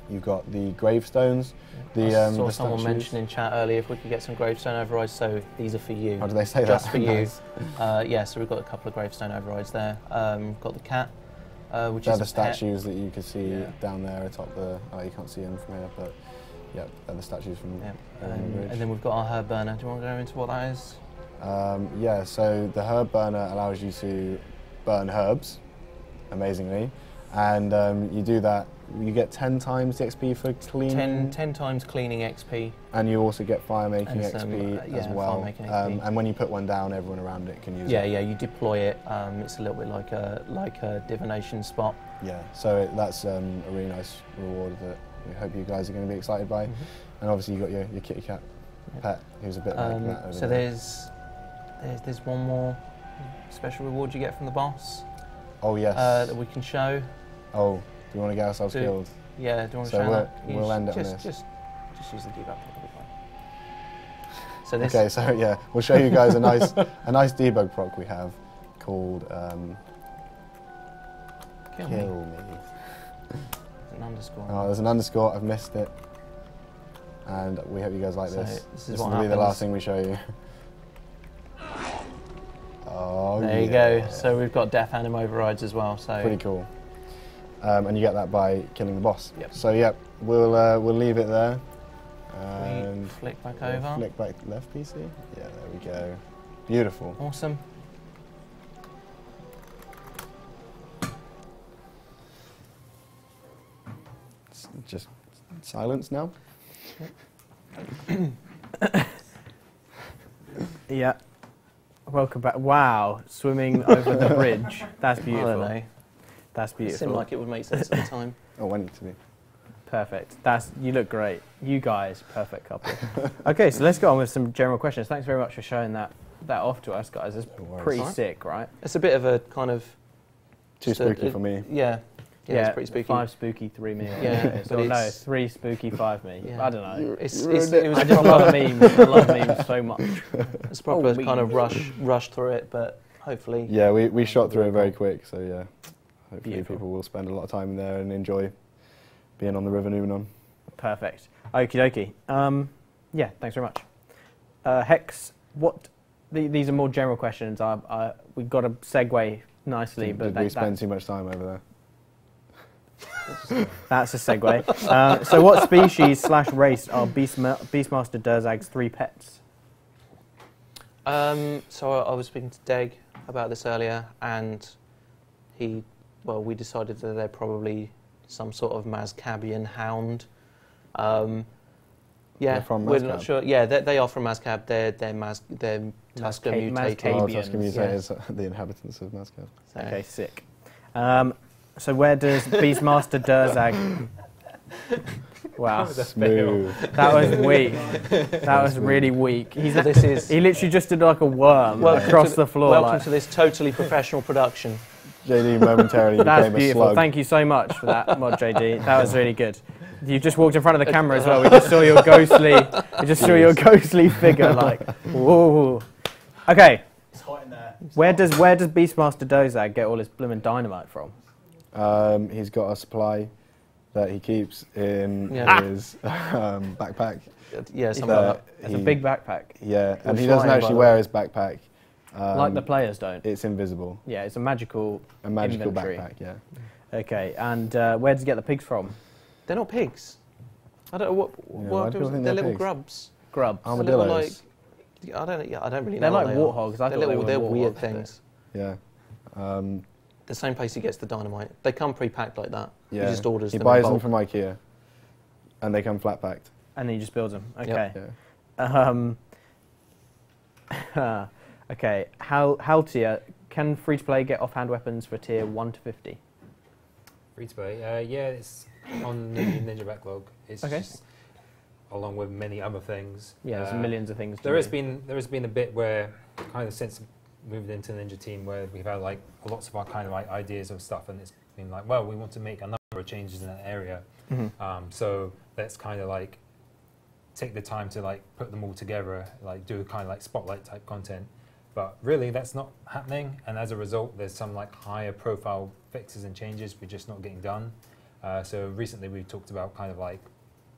you've got the gravestones. I saw someone mention in chat earlier if we could get some gravestone overrides, so these are for you. How do they say just that? For you. Yeah, so we've got a couple of gravestone overrides there. We've got the cat, which they're is the statues that you can see down there atop the. Oh, you can't see them from here, but yeah, they're the statues from. Yeah. And then we've got our herb burner. Do you want to go into what that is? Yeah, so the herb burner allows you to burn herbs, amazingly, and you do that. You get 10 times the XP for cleaning. 10 times cleaning XP. And you also get fire making XP as well. XP. And when you put one down, everyone around it can use it. Yeah, you deploy it. It's a little bit like a divination spot. Yeah, so that's a really nice reward that we hope you guys are going to be excited by. And obviously you got your kitty cat pet, who's a bit like that over so there. There's one more special reward you get from the boss. Oh yes. That we can show. Oh. Do you want to get ourselves killed? Yeah, do you want to show that? We'll end it on this. Just use the debug. So this. Okay, so yeah, we'll show you guys a nice debug proc we have called Kill Me. There's an underscore. Oh, there's an underscore. I've missed it, and we hope you guys like this. This will be the last thing we show you. Oh, there you go. So we've got death anim overrides as well. So pretty cool. And you get that by killing the boss. Yep. So yeah, we'll leave it there. And flick back over. Flick back left PC. Yeah, there we go. Beautiful. Awesome. It's just silence now. Yeah. Welcome back. Wow, swimming over the bridge. That's beautiful. I don't know. That's beautiful. It seemed like it would make sense at the time. I want it to be. Perfect. You look great. You guys, perfect couple. Okay, so let's go on with some general questions. Thanks very much for showing that off to us, guys. It's pretty sick, right? It's a bit of a kind of... Too spooky for me. Yeah. Yeah, it's pretty spooky. 5 spooky, 3 me. Yeah, or no, 3 spooky, 5 me. Yeah. I don't know. It was I just love memes. I love memes so much. It's proper kind of rush through it, but hopefully... Yeah, we shot through it very quick, so yeah. Hopefully people will spend a lot of time in there and enjoy being on the River Numenon. Perfect. Okie dokie. Yeah, thanks very much. Hex, these are more general questions. We've got to segue nicely. Did we spend too much time over there? That's a segue. So what species / race are Beastmaster Durzag's 3 pets? So I was speaking to Deg about this earlier, and we decided that they're probably some sort of Mazcabian hound. They're from we're Mazcab. not sure. Yeah, they are from Mazcab. They're Tusker mutated. Oh, Tusker mutated is the inhabitants of Mazcab. So. Okay, sick. So where does Beastmaster Durzag... Wow. Smooth. That was weak. That was really weak. He literally just did like a worm across the floor. Welcome to this totally professional production. JD momentarily became That's a beautiful. slug. Thank you so much for that, Mod JD. That was really good. You just walked in front of the camera as well. We just saw your ghostly figure. Like, whoa. Okay. It's hot in there. Where does Beastmaster Durzag get all his blooming dynamite from? He's got a supply that he keeps in his backpack. Yeah, something like that. It's a big backpack. Yeah, and he doesn't actually wear his backpack. Like the players don't. It's invisible. Yeah, it's a magical inventory. backpack, yeah. Okay, and where did you get the pigs from? They're not pigs. I don't know what they're little pigs? grubs. Grubs. Armadillos. I don't really they're know. Like warthogs. They're weird things. Yeah. The same place he gets the dynamite. They come pre-packed like that. Yeah. He just orders them. He buys them from IKEA, and they come flat packed. And then he just builds them. Okay. Yep. Yeah. Okay. How tier can free to play get offhand weapons for tier 1 to 50? Free to play. Yeah, it's on the Ninja backlog. It's just along with many other things. Yeah, there's millions of things. There has been a bit where kind of since moved into the Ninja team where we've had like lots of our kind of like ideas of stuff, and it's been like, well, we want to make a number of changes in that area. So let's kind of like take the time to like put them all together, like do kind of like spotlight type content. But really, that's not happening, and as a result, there's some like higher profile fixes and changes we're just not getting done. So recently, we've talked about kind of like,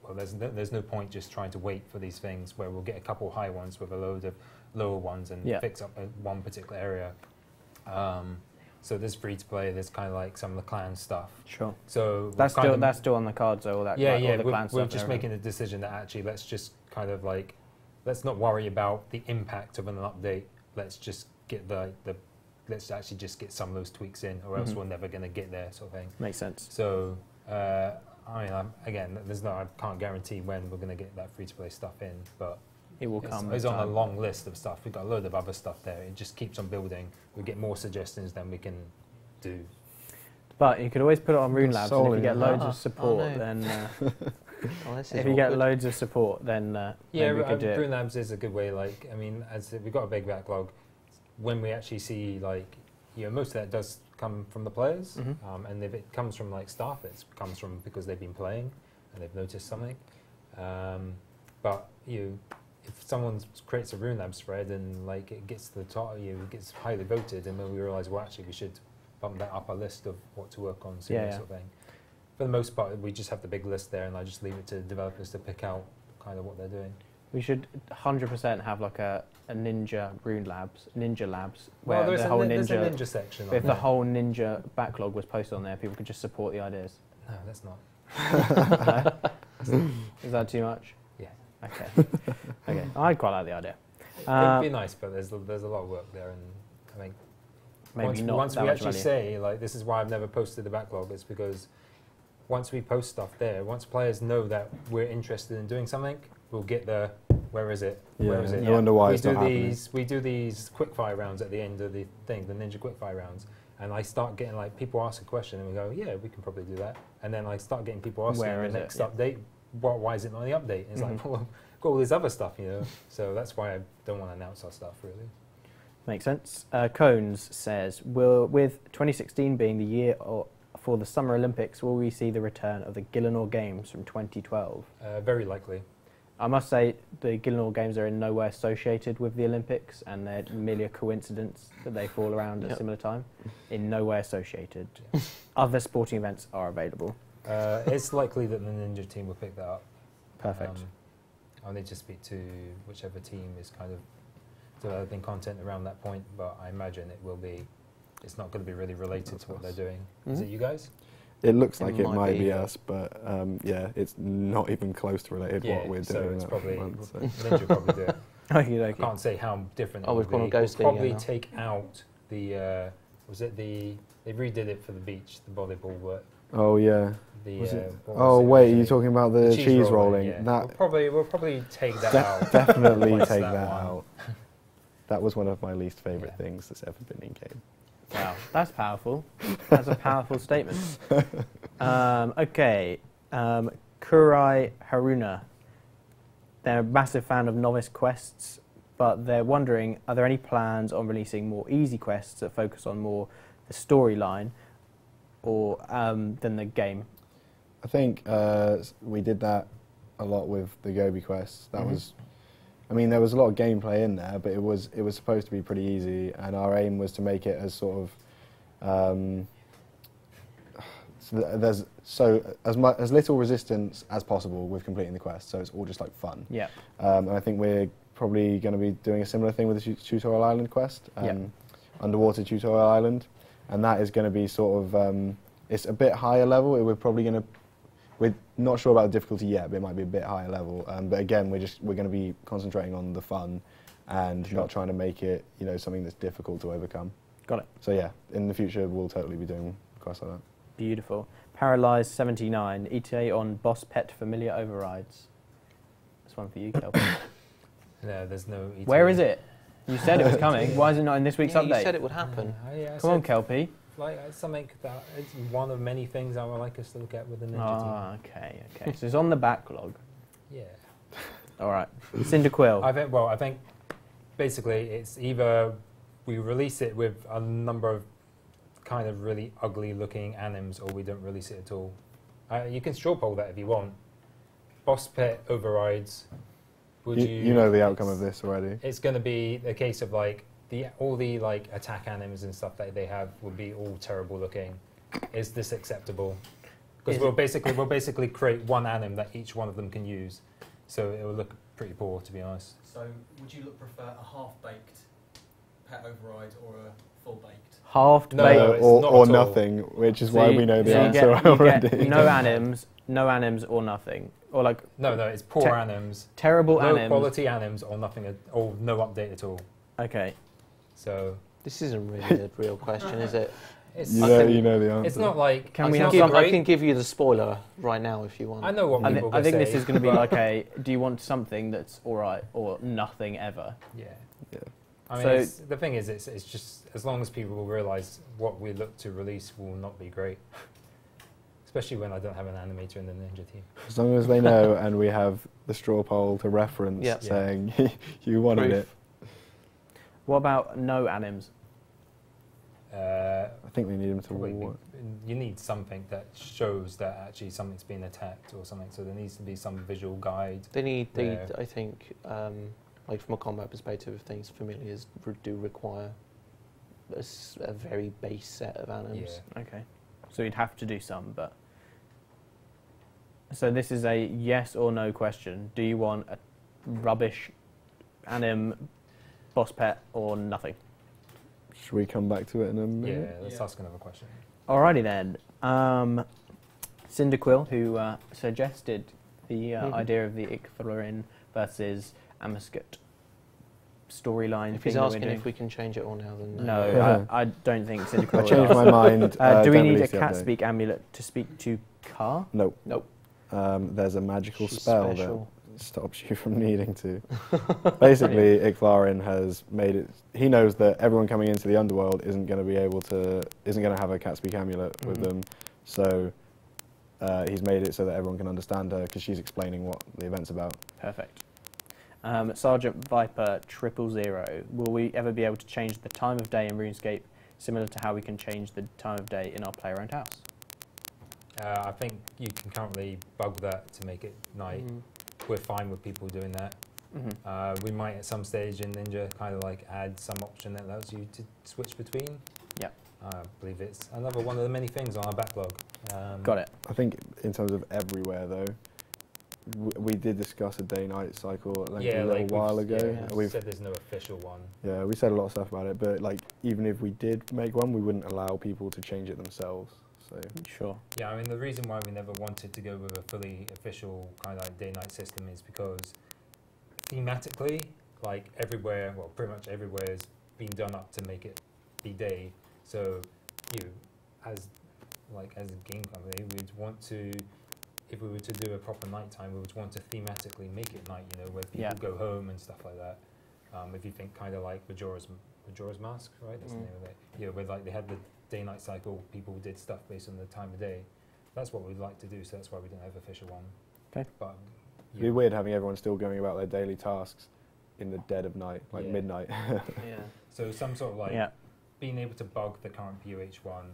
well, there's no point just trying to wait for these things where we'll get a couple high ones with a load of lower ones and fix up one particular area. So there's free to play. There's kind of like some of the clan stuff. Sure. So that's still on the cards, though. All that. Yeah, all the clan we're stuff just making a decision that actually let's just kind of like let's not worry about the impact of an update. Let's just get let's actually just get some of those tweaks in, or else we're never going to get there, sort of thing. Makes sense. So, I mean, again, I can't guarantee when we're going to get that free-to-play stuff in, but it will come. It's on a long list of stuff. We've got a load of other stuff there. It just keeps on building. We get more suggestions than we can do. But you could always put it on Rune Labs, and if you get loads of support, then if you get loads of support, then we could do it. Rune Labs is a good way. Like, I mean, as we've got a big backlog, when we actually see like, most of that does come from the players, and if it comes from like staff, it comes from because they've been playing and they've noticed something. But if someone creates a Rune Labs thread and like it gets to the top, it gets highly voted, and then we realise, well, actually, we should bump that up our list of what to work on, sort of thing. For the most part, we just have the big list there, and I just leave it to developers to pick out kind of what they're doing. We should 100% have like a Ninja Labs, where well, the whole there's a Ninja section. If the whole Ninja backlog was posted on there, people could just support the ideas. No, that's not. No? Is that too much? Yeah. Okay. Okay. I quite like the idea. It'd be nice, but there's a lot of work there, and I think once we actually say like this is why I've never posted the backlog, it's because once we post stuff there, once players know that we're interested in doing something, we'll get the where is it? Where is it? I wonder why it's not happening. We do these quickfire rounds at the end of the thing, the Ninja quickfire rounds, and I start getting like people ask a question and we go, yeah, we can probably do that, and then I start getting people asking the next update, why is it not on the update? And it's like, well, got all this other stuff, So that's why I don't want to announce our stuff really. Makes sense. Cones says, with 2016 being the year for the Summer Olympics, will we see the return of the Gielinor Games from 2012? Very likely. I must say the Gielinor Games are in no way associated with the Olympics, and they're merely a coincidence that they fall around at a similar time. In no way associated. Other sporting events are available. It's likely that the Ninja team will pick that up. Perfect. I'll need to speak to whichever team is kind of developing content around that point, but I imagine it's not going to be really related to what they're doing. Is it you guys? It looks like it might be us, but yeah, it's not even close to related what we're doing. It's probably Ninja will probably do it. I can't say how different it will be. We'll probably take out the they redid it for the beach, the volleyball work. Oh yeah. Wait, are you talking about the cheese rolling? Yeah. We'll probably take that out. Definitely take that out. That was one of my least favourite things that's ever been in game. Wow, that's powerful. That's a powerful statement. Okay, Kurai Haruna. They're a massive fan of novice quests, but they're wondering, are there any plans on releasing more easy quests that focus on more the storyline or than the game? I think we did that a lot with the Gobi quests. That was, I mean, there was a lot of gameplay in there, but it was supposed to be pretty easy, and our aim was to make it as sort of as little resistance as possible with completing the quest, so it's all just like fun. Yeah. And I think we're probably going to be doing a similar thing with the Tutorial Island quest, Underwater Tutorial Island, and that is going to be sort of it's a bit higher level. We're probably going to, we're not sure about the difficulty yet, but it might be a bit higher level. But again, we're going to be concentrating on the fun and not trying to make it, you know, something that's difficult to overcome. Got it. So yeah, in the future we'll totally be doing quests like that. Beautiful. Paralyzed 79. ETA on boss pet familiar overrides. That's one for you, Kelpie. No, there's no ETA. Where is it? You said it was coming. Why is it not in this week's update? You said it would happen. Come on, Kelpie. Like something that it's one of many things I would like us to look at with the Ninja team. Okay. So it's on the backlog. Yeah. All right. Cyndaquil. I think basically it's either we release it with a number of kind of really ugly looking anims, or we don't release it at all. You can straw poll that if you want. Boss pet overrides. You know the outcome of this already. It's going to be a case of like all the like attack anims and stuff that they have will be all terrible looking. Is this acceptable? Because we'll basically create one anim that each one of them can use, so it will look pretty poor, to be honest. So would you prefer a half-baked pet override or a full-baked? Half-baked or nothing, which is why we know the answer already. No anims or nothing. Or like no, it's poor anims. Terrible anims. No quality anims or nothing or no update at all. Okay. So this isn't really a real question, is it? You know the answer. It's not like I can give you the spoiler right now if you want. I know what people I think this is going to be like do you want something that's all right or nothing ever? Yeah. Yeah. I mean, the thing is, it's just as long as people will realise what we look to release will not be great. Especially when I don't have an animator in the Ninja team. As long as they know and we have the straw poll to reference saying you wanted it. What about no anims? I think we need them to work. You need something that shows that actually something's been attacked or something, so there needs to be some visual guide. They need I think, like from a combat perspective, things familiars do require a very base set of anims. Yeah. Okay. So you'd have to do some, but... So this is a yes or no question. Do you want a rubbish anim boss pet or nothing? Should we come back to it in a minute? Yeah, let's ask another question. Alrighty then. Cyndaquil, who suggested the idea of the Icthlorin versus Amascut storyline. If he's asking if we can change it all now, then no. I don't think Cyndaquil. I changed my mind. Do we need a cat speak amulet to speak to Car? Nope. There's a magical spell special. That stops you from needing to. Basically, Icthlorin has made it. He knows that everyone coming into the underworld isn't going to have a cat speak amulet with them. So he's made it so that everyone can understand her because she's explaining what the event's about. Perfect. Sergeant Viper 000. Will we ever be able to change the time of day in RuneScape similar to how we can change the time of day in our player-owned house? I think you can currently bug that to make it night. We're fine with people doing that. We might at some stage in Ninja kind of like add some option that allows you to switch between. Yeah. I believe it's another one of the many things on our backlog. Got it. I think in terms of everywhere though, we did discuss a day-night cycle a little while ago. Yeah, we've said there's no official one. Yeah, we said a lot of stuff about it, but like even if we did make one, we wouldn't allow people to change it themselves. So sure. Yeah, I mean the reason why we never wanted to go with a fully official kind of like day-night system is because thematically, like everywhere, well, pretty much everywhere is being done up to make it be day. So as a game company, we'd want to, if we were to do a proper nighttime, we would want to thematically make it night, where people go home and stuff like that. If you think kind of like Majora's Mask, right? That's the name of it. Where like they had the day-night cycle, people did stuff based on the time of day. That's what we'd like to do, so that's why we didn't have an official one. Okay. But it'd be weird having everyone still going about their daily tasks in the dead of night, like midnight. So some sort of like being able to bug the current POH1,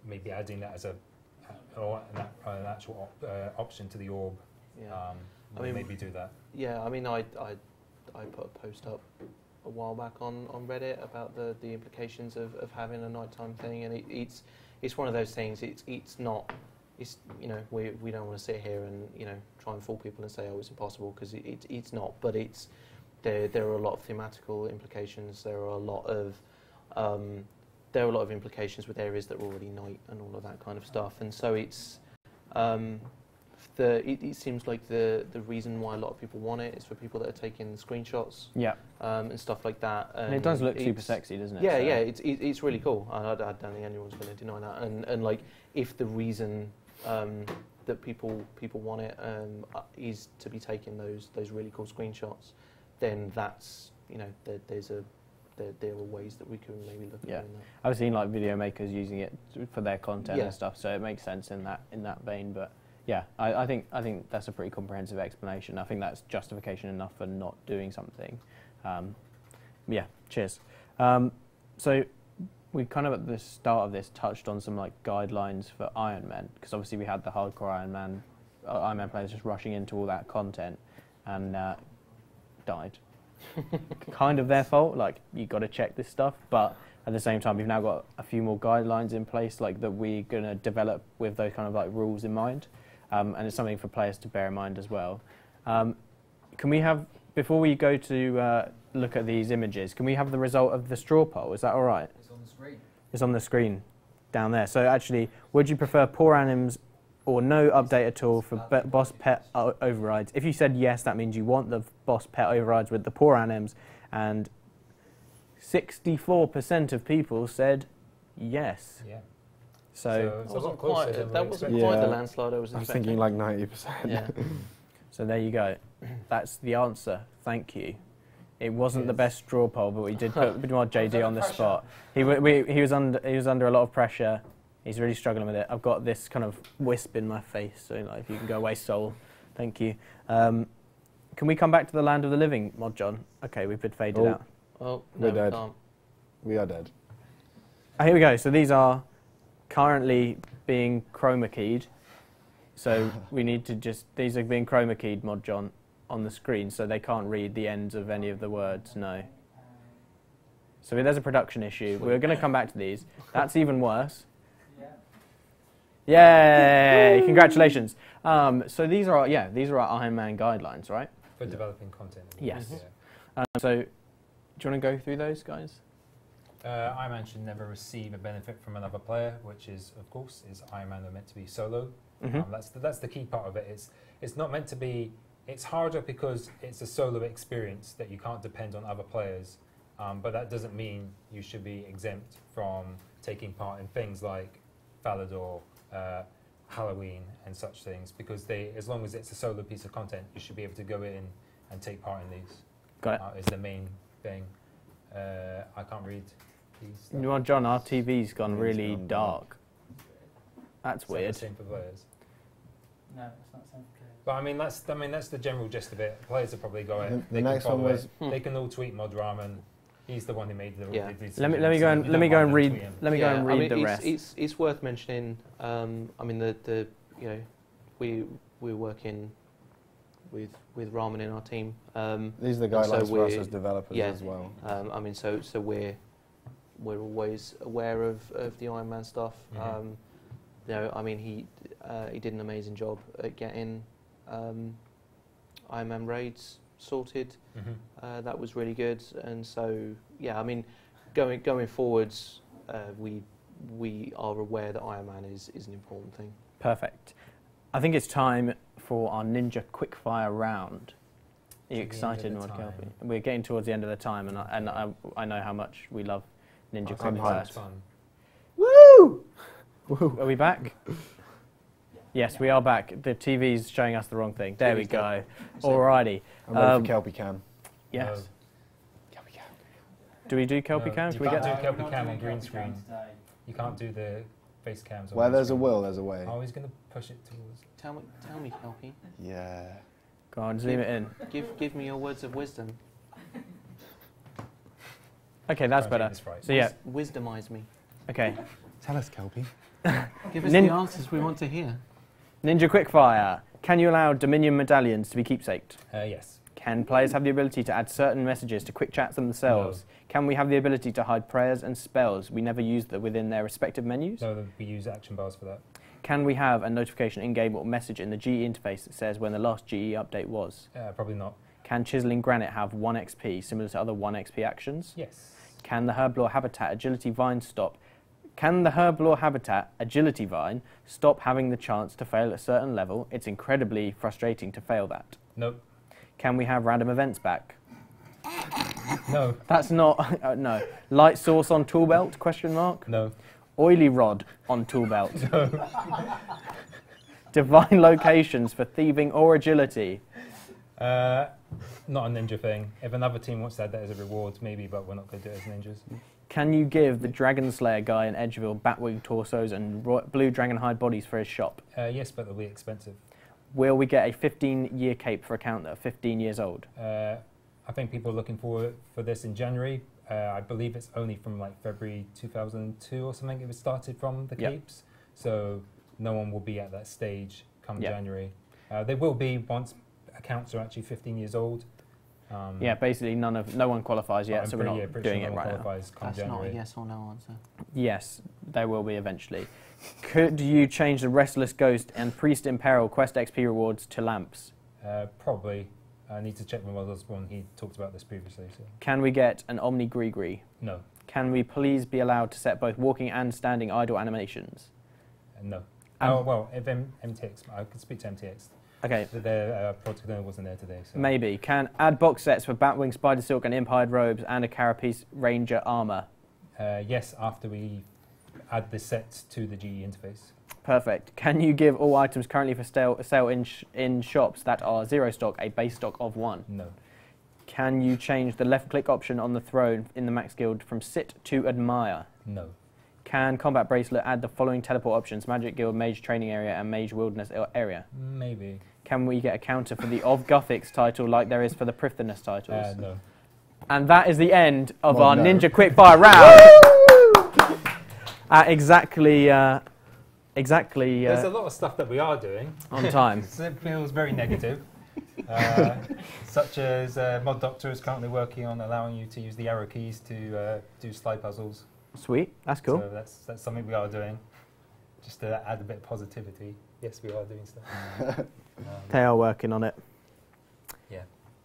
maybe adding that as an actual option to the orb. Maybe do that. Yeah, I mean, I put a post up a while back on Reddit about the implications of having a nighttime thing, and it's one of those things. It's not. It's we don't want to sit here and try and fool people and say it's impossible, because it's not. But there are a lot of thematical implications. There are a lot of there are a lot of implications with areas that are already night and all of that kind of stuff, and so it's it seems like the reason why a lot of people want it is for people that are taking screenshots, and stuff like that. And it does look super sexy, doesn't it? Yeah, yeah, it's really cool. I don't think anyone's going to deny that. And like, if the reason that people want it is to be taking those really cool screenshots, then that's, you know, there are ways that we can maybe look at doing that. I've seen like video makers using it for their content and stuff, so it makes sense in that vein. But yeah, I think that's a pretty comprehensive explanation. I think that's justification enough for not doing something. Yeah, cheers. So we kind of at the start of this touched on some like guidelines for Iron Man, because obviously we had the hardcore Iron Man players just rushing into all that content and died. Kind of their fault, like you got to check this stuff, but at the same time we've now got a few more guidelines in place like that we're going to develop with those kind of like rules in mind, and it's something for players to bear in mind as well. Can we have, before we go to look at these images, can we have the result of the straw poll? Is that all right? It's on the screen. It's on the screen down there. So actually, would you prefer poor anims or no update at all for boss pet overrides? If you said yes, that means you want the boss pet overrides with the poor anims, and 64% of people said yes. Yeah. So it's a lot closer than that wasn't quite the landslide I was I was expecting. thinking like 90%. Yeah. So there you go. That's the answer. Thank you. It wasn't the best straw poll, but we did put JD on the spot. He was under a lot of pressure. He's really struggling with it. I've got this kind of wisp in my face, so like, if you can go away, soul. Thank you. Can we come back to the land of the living, Mod John? Okay, we've been faded out. Oh, We're no, dead. we can't. We are dead. Here we go. So these are currently being chroma keyed. So we need to these are being chroma keyed, Mod John, on the screen, so they can't read the ends of any of the words, no. So there's a production issue. We're going to come back to these. That's even worse. Yay! Congratulations. So these are our Iron Man guidelines, right? For developing content. Yes. Yeah. So do you want to go through those, guys? Iron Man should never receive a benefit from another player, which is, of course, Iron Man are meant to be solo. That's the key part of it. It's not meant to be. It's harder because it's a solo experience that you can't depend on other players. But that doesn't mean you should be exempt from taking part in things like Falador, Halloween, and such things, because as long as it's a solo piece of content, you should be able to go in and take part in these. Got it. Is the main thing. I can't read these. You know what, John? Our TV's gone really dark. That's weird. The same for players. No, it's not the same for players. But I mean that's the general gist of it. Players have probably got it. The next one was they can all tweet Mod Ramen. He's the one who made the. Yeah. Let me go and read the rest. It's worth mentioning. I mean the you know, we're working with Ramen in our team. These are the guidelines so for us as developers as well. I mean so we're always aware of the Iron Man stuff. You know, I mean he did an amazing job at getting Iron Man raids sorted. That was really good, and so yeah, I mean, going forwards, we are aware that Iron Man is an important thing. Perfect. I think it's time for our Ninja Quickfire round. Are you excited, Mod Kelpie? We're getting towards the end of the time, and I know how much we love Ninja Quickfire. Woo! Woo! Are we back? Yes, we are back. The TV's showing us the wrong thing. There we go. Alrighty. I'm ready for Kelpie Cam. Yes. No. Kelpie Cam. Do we do Kelpie Cam? You Can we can't get do Kelpie Cam on green screen. You can't do the face cams. Where there's a will, there's a way. Oh, he's going to push it towards. Tell me, Kelpie. Yeah. Go on, zoom it in. Give me your words of wisdom. Okay, that's better. So yeah. Wisdomize me. Okay. Tell us, Kelpie. Give us the answers we want to hear. Ninja Quickfire. Can you allow Dominion medallions to be keepsaked? Yes. Can players have the ability to add certain messages to quick chats themselves? No. Can we have the ability to hide prayers and spells we never use them within their respective menus? No, we use action bars for that. Can we have a notification in-game or message in the GE interface that says when the last GE update was? Probably not. Can Chiseling Granite have 1 XP, similar to other 1 XP actions? Yes. Can the Herblore Habitat Agility Vine Stop Can the Herblore Habitat Agility Vine stop having the chance to fail at a certain level? It's incredibly frustrating to fail that. Nope. Can we have random events back? No. That's not... no. Light source on tool belt? Question mark. No. Oily rod on tool belt? No. Divine locations for thieving or agility? Not a ninja thing. If another team wants to add that as a reward, maybe, but we're not going to do it as ninjas. Can you give the Dragon Slayer guy in Edgeville Batwing torsos and blue dragon hide bodies for his shop? Yes, but they'll be expensive. Will we get a 15-year cape for account that are 15 years old? I think people are looking for this in January. I believe it's only from like February 2002 or something it was started from, the capes. So no one will be at that stage come January. They will be once accounts are actually 15 years old. Yeah, basically no one qualifies yet, so we're not doing it right now. That's not a yes or no answer. Yes, there will be eventually. Could you change the Restless Ghost and Priest in Peril quest XP rewards to lamps? Probably. I need to check with my husband. He talked about this previously. So. Can we get an Omni Grigri? No. Can we please be allowed to set both walking and standing idle animations? No. Oh, well, if MTX, I could speak to MTX. Okay. Their project owner wasn't there today. So. Maybe. Can add box sets for Batwing, Spider Silk and Impired robes and a Carapace Ranger armour? Yes, after we add the sets to the GE interface. Perfect. Can you give all items currently for sale in shops that are 0 stock a base stock of 1? No. Can you change the left click option on the throne in the Max Guild from sit to admire? No. Can Combat Bracelet add the following teleport options: Magic Guild, Mage Training Area and Mage Wilderness Area? Maybe. Can we get a counter for the Of Gothics title like there is for the Prithonus titles? No. And that is the end of our Ninja Quickfire round. At exactly... There's a lot of stuff that we are doing. On time. It feels very negative. Such as Mod Doctor is currently working on allowing you to use the arrow keys to do slide puzzles. Sweet, that's cool. So that's something we are doing. Just to add a bit of positivity. Yes, we are doing stuff. They are working on it. Yeah.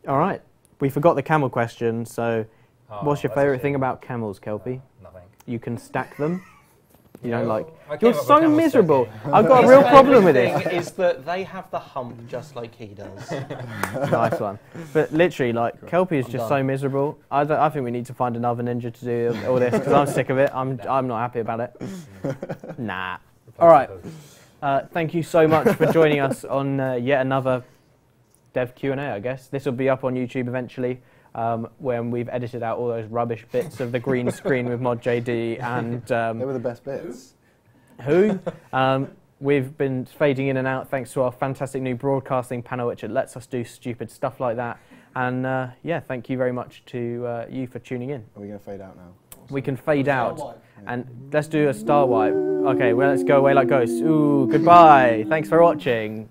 All right. We forgot the camel question, so what's your favourite thing about camels, Kelpie? Nothing. You can stack them. You don't like... I You're came up with so camel miserable. stacking. I've got a real problem with it. The thing is that they have the hump just like he does. Nice one. But literally, like, Kelpie is just so miserable. I think we need to find another ninja to do all this, because I'm sick of it. I'm not happy about it. Nah. All right. Thank you so much for joining us on yet another Dev Q&A, I guess. This will be up on YouTube eventually. When we've edited out all those rubbish bits of the green screen with Mod JD and... they were the best bits. Who? We've been fading in and out thanks to our fantastic new broadcasting panel, which lets us do stupid stuff like that. And yeah, thank you very much to you for tuning in. Are we going to fade out now? We can fade out. And let's do a star wipe. Okay, well, let's go away like ghosts. Ooh, goodbye. Thanks for watching.